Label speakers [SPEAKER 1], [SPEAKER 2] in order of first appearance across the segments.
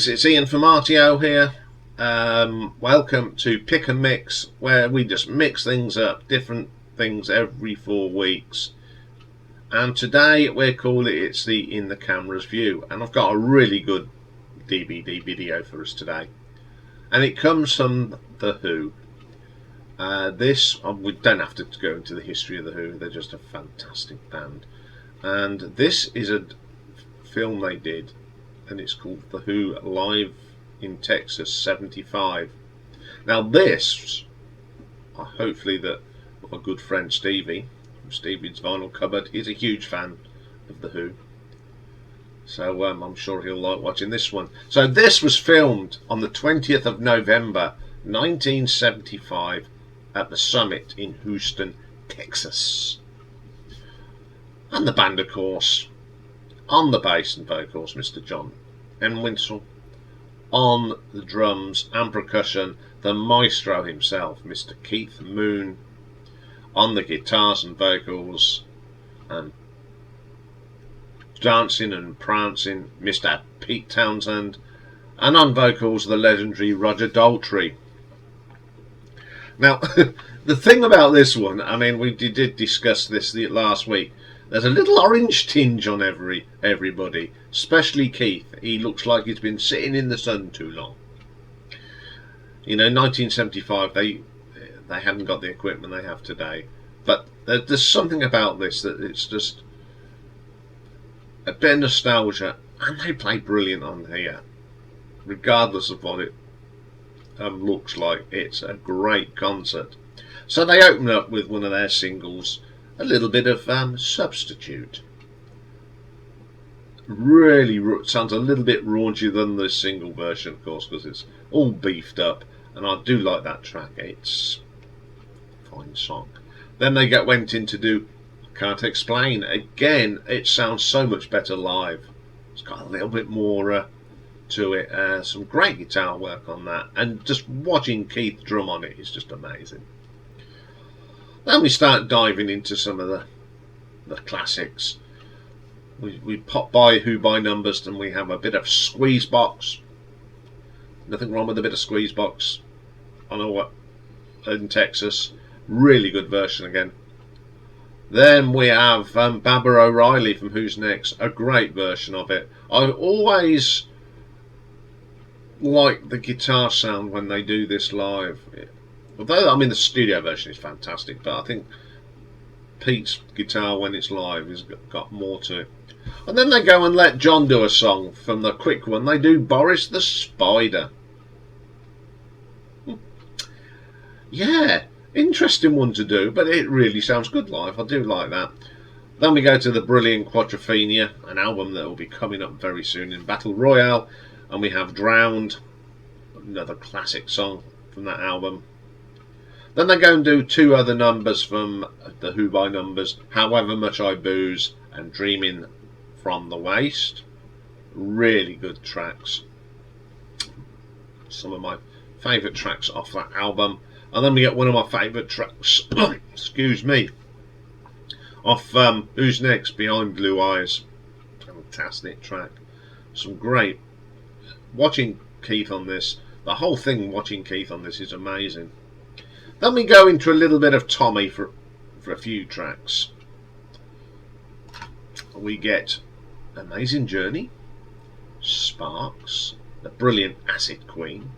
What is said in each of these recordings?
[SPEAKER 1] Greetings, it's Iain from RTO here. Welcome to Pick and Mix, where we just mix things up, different things every 4 weeks. And today we're calling it's the In the Camera's View, and I've got a really good DVD video for us today. And it comes from The Who. We don't have to go into the history of The Who, they're just a fantastic band. And this is a film they did, and it's called The Who Live in Texas 75. Now this, hopefully that my good friend Stevie from Stevie's Vinyl Cupboard is a huge fan of The Who, so I'm sure he'll like watching this one. So this was filmed on the 20th of November 1975 at the Summit in Houston, Texas. And the band, of course, on the bass and vocals, Mr. John Entwistle. On the drums and percussion, the maestro himself, Mr. Keith Moon. On the guitars and vocals, and dancing and prancing, Mr. Pete Townsend. And on vocals, the legendary Roger Daltrey. Now, the thing about this one, I mean, we did discuss this last week. There's a little orange tinge on everybody, especially Keith. He looks like he's been sitting in the sun too long. You know, 1975, they hadn't got the equipment they have today. But there's something about this that it's just a bit of nostalgia, and they play brilliant on here, regardless of what it looks like. It's a great concert. So they open up with one of their singles, a little bit of Substitute. Really sounds a little bit raunchier than the single version, of course, because it's all beefed up, and I do like that track. It's a fine song. Then they went in to do Can't Explain. Again, it sounds so much better live. It's got a little bit more to it. Some great guitar work on that, and just watching Keith drum on it is just amazing. Then we start diving into some of the classics. We pop by Who by Numbers, and we have a bit of Squeeze Box. Nothing wrong with a bit of Squeeze Box. I know what, in Texas. Really good version again. Then we have Baba O'Reilly from Who's Next. A great version of it. I always like the guitar sound when they do this live. Although, I mean, the studio version is fantastic, but I think Pete's guitar when it's live has got more to it. And then they go and let John do a song from the quick one. They do Boris the Spider. Yeah, interesting one to do, but it really sounds good live. I do like that. Then we go to the brilliant Quadrophenia, an album that will be coming up very soon in Battle Royale. And we have Drowned, another classic song from that album. Then they go and do 2 other numbers from the Who by Numbers, However Much I Booze and Dreaming from the Waist. Really good tracks. Some of my favourite tracks off that album. And then we get one of my favourite tracks, excuse me, off Who's Next, Behind Blue Eyes. Fantastic track. Some great. Watching Keith on this, the whole thing watching Keith on this is amazing. Then we go into a little bit of Tommy for a few tracks. We get Amazing Journey, Sparks, the brilliant Acid Queen,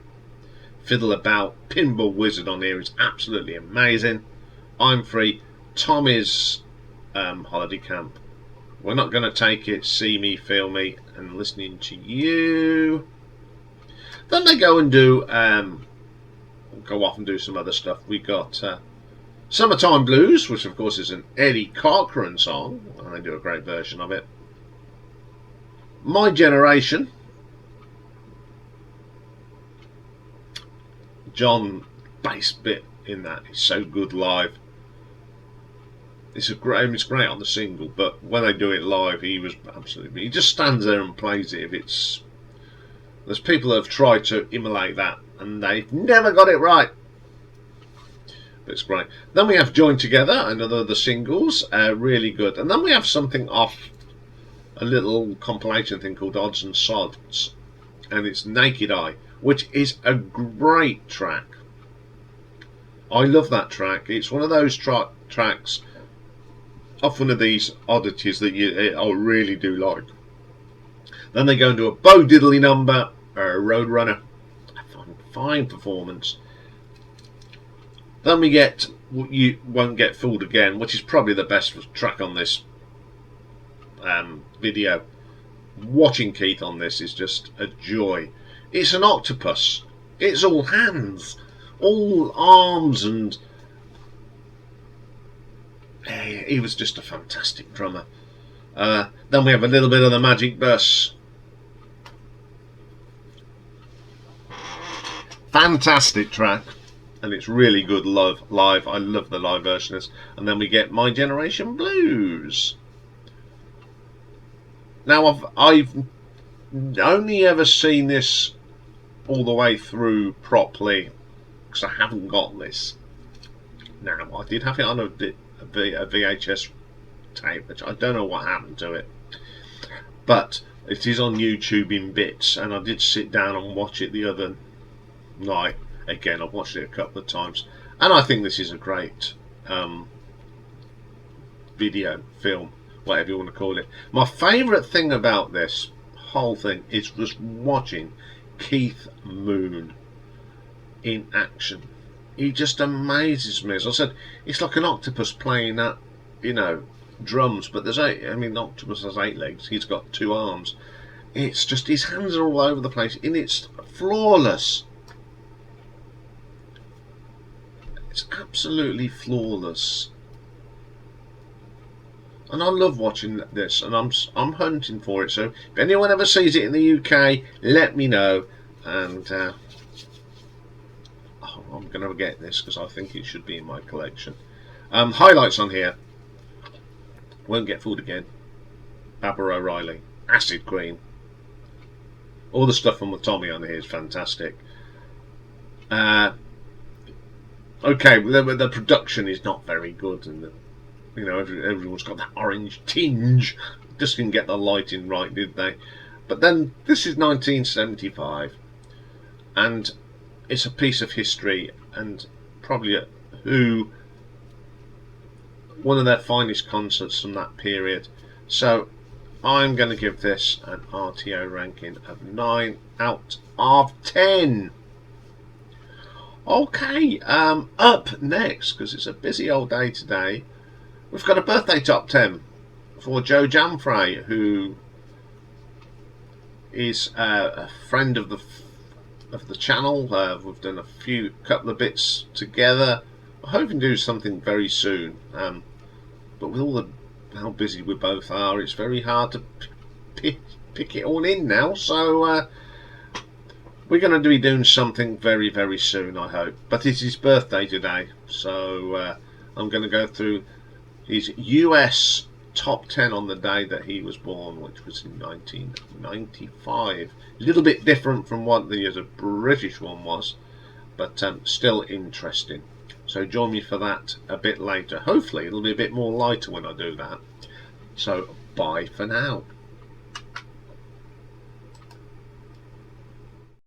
[SPEAKER 1] Fiddle About, Pinball Wizard on here is absolutely amazing. I'm Free, Tommy's Holiday Camp, We're Not Gonna Take It, See Me, Feel Me, and Listening to You. Then they go and do go off and do some other stuff. We got Summertime Blues, which of course is an Eddie Cochran song, and they do a great version of it. My Generation, John bass bit in that is so good live. It's great on the single, but when they do it live, he just stands there and plays it. There's people that have tried to emulate that, and they've never got it right. But it's great. Then we have Joined Together, another of the singles, really good. And then we have something off a little compilation thing called Odds and Sods. and it's Naked Eye, which is a great track. I love that track. It's one of those tracks off one of these oddities that I really do like. Then they go into a Bo Diddley number, Roadrunner, fine performance. Then we get You Won't Get Fooled Again, which is probably the best track on this video. Watching Keith on this is just a joy. It's an octopus. It's all hands, all arms, and he was just a fantastic drummer. Then we have a little bit of the Magic Bus. Fantastic track, and it's really good live. I love the live version of this. And then we get My Generation Blues. Now I've only ever seen this all the way through properly because I haven't got this. Now I did have it on a VHS tape, which I don't know what happened to it, but it is on YouTube in bits, and I did sit down and watch it the other night. Again, I've watched it a couple of times, and I think this is a great video, film, whatever you want to call it. My favourite thing about this whole thing is just watching Keith Moon in action. He just amazes me. As I said, it's like an octopus playing that, drums, but there's octopus has 8 legs. He's got 2 arms. It's just his hands are all over the place, and it's flawless. It's absolutely flawless. And I love watching this, and I'm hunting for it. So if anyone ever sees it in the UK, let me know. And I'm going to get this because I think it should be in my collection. Highlights on here: Won't Get Fooled Again, Barbara O'Reilly, Acid Queen. All the stuff from Tommy on here is fantastic. Okay, the production is not very good, and everyone's got that orange tinge. Just didn't get the lighting right, did they? But then this is 1975, and it's a piece of history, and probably one of their finest concerts from that period. So I'm going to give this an RTO ranking of 9 out of 10. Okay, up next, because it's a busy old day today, we've got a birthday top 10 for Joe Jamfray, who is a friend of the channel. We've done a couple of bits together. I'm hoping to do something very soon, but with how busy we both are, it's very hard to pick it all in now. So we're going to be doing something very, very soon, I hope. But it's his birthday today, so I'm going to go through his US top 10 on the day that he was born, which was in 1995. A little bit different from what the British one was, but still interesting. So join me for that a bit later. Hopefully it'll be a bit more lighter when I do that. So bye for now.